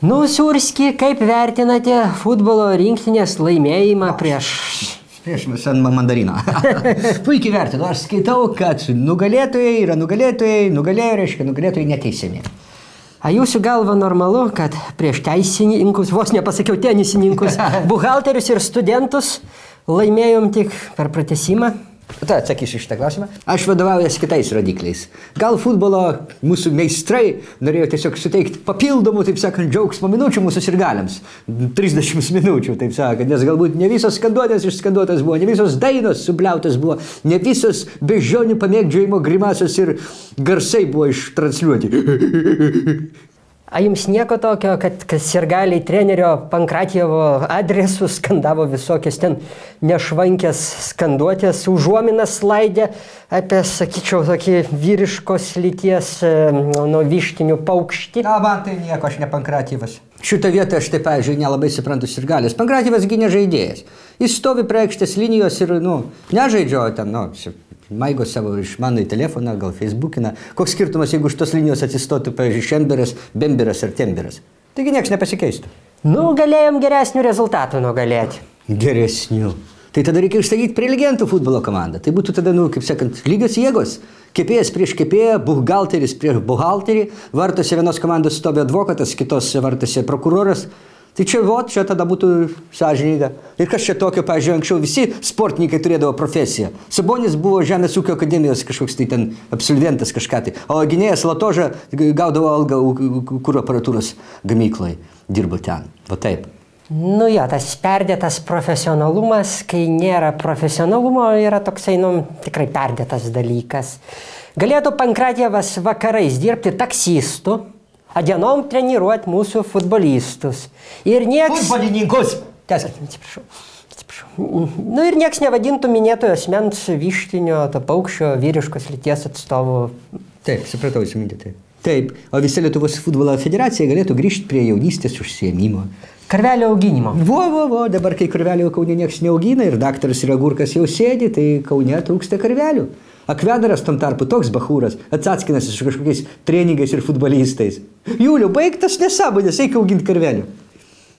Nu, Surski, kaip vertinate futbolo rinktinės laimėjimą prieš San Mandariną. Puikiai vertinu, aš skaitau, kad nugalėtojai yra nugalėtojai, nugalėjo, reiškia, nugalėtojai neteisiami. A jūsų galva normalu, kad prieš teisininkus, vos nepasakiau tenisininkus, buhalterius ir studentus laimėjom tik per pratesimą? Tai atsakysiu šitą klausimą. Aš vadovaujuosi kitais rodikliais. Gal futbolo mūsų meistrai norėjo tiesiog suteikti papildomų, taip sakant, džiaugsmo minučių mūsų sirgaliams. 30 minučių, taip sakant, nes galbūt ne visos skanduotės išskanduotas buvo, ne visos dainos subliautas buvo, ne visos beždžionių pamėgdžiojimo grimasos ir garsai buvo ištransliuoti. A jums nieko tokio, kad sirgaliai trenerio Pankratjevo adresų skandavo visokias ten nešvankės skanduotės, užuominas slaidė apie, sakyčiau, tokį vyriškos lyties vištinių paukštį? Na, man tai nieko, aš ne Pankratjevas. Šitą vietą aš taip, pavyzdžiui, nelabai suprantu sirgalės. Pankratjevas gi ne žaidėjas. Jis stovi prie aikštės linijos ir, nežaidžio ten, maigo savo išmanųjį telefoną, gal Facebookiną. Koks skirtumas, jeigu iš tos linijos atsistotų, pavyzdžiui, Šemberas, Bemberas ar Temberas? Taigi nieks nepasikeistų. Galėjom geresnių rezultatų nugalėti. Geresnių. Tai tada reikia išsakyti prelegentų futbolo komandą. Tai būtų tada, kaip sakant, lygios jėgos. Kepėjas prieš kepėją, buhalteris prieš buhalterį, vartose vienos komandos stovi advokatas, kitos vartose prokuroras. Tai čia tada būtų sąžininga. Ir kas čia tokio, pavyzdžiui, anksčiau visi sportininkai turėdavo profesiją. Sabonis buvo Žemės ūkio akademijos kažkoks tai ten absolventas kažką tai. O gynėjas Latoža gaudavo algą kuro aparatūros gamykloje. Dirbo ten. Va taip. Tas perdėtas profesionalumas, kai nėra profesionalumo, yra toksai, tikrai perdėtas dalykas. Galėtų Pankratjevas vakarais dirbti taksistu, a dienom treniruoti mūsų futbolistus. Ir nieks... Futbolininkus! Atsiprašau. Ir nieks nevadintų minėtojo asmens vištinio, to paukščio vyriškos lyties atstovų. Taip, supratau, jūsų mintį, taip. Taip, o visa Lietuvos futbolo federacija galėtų grįžti prie jaunystės užsiėmimo. Karvelio auginimo. Dabar kai karvelio Kaune nieks neaugina ir daktaras ir agurkas jau sėdi, tai Kaune trūksta karvelių. Akvedaras tam tarpu toks bachūras, atsatskinas su kažkokiais treningais ir futbolistais. Juliu, baigtas nesąmonės, eik auginti karvelių.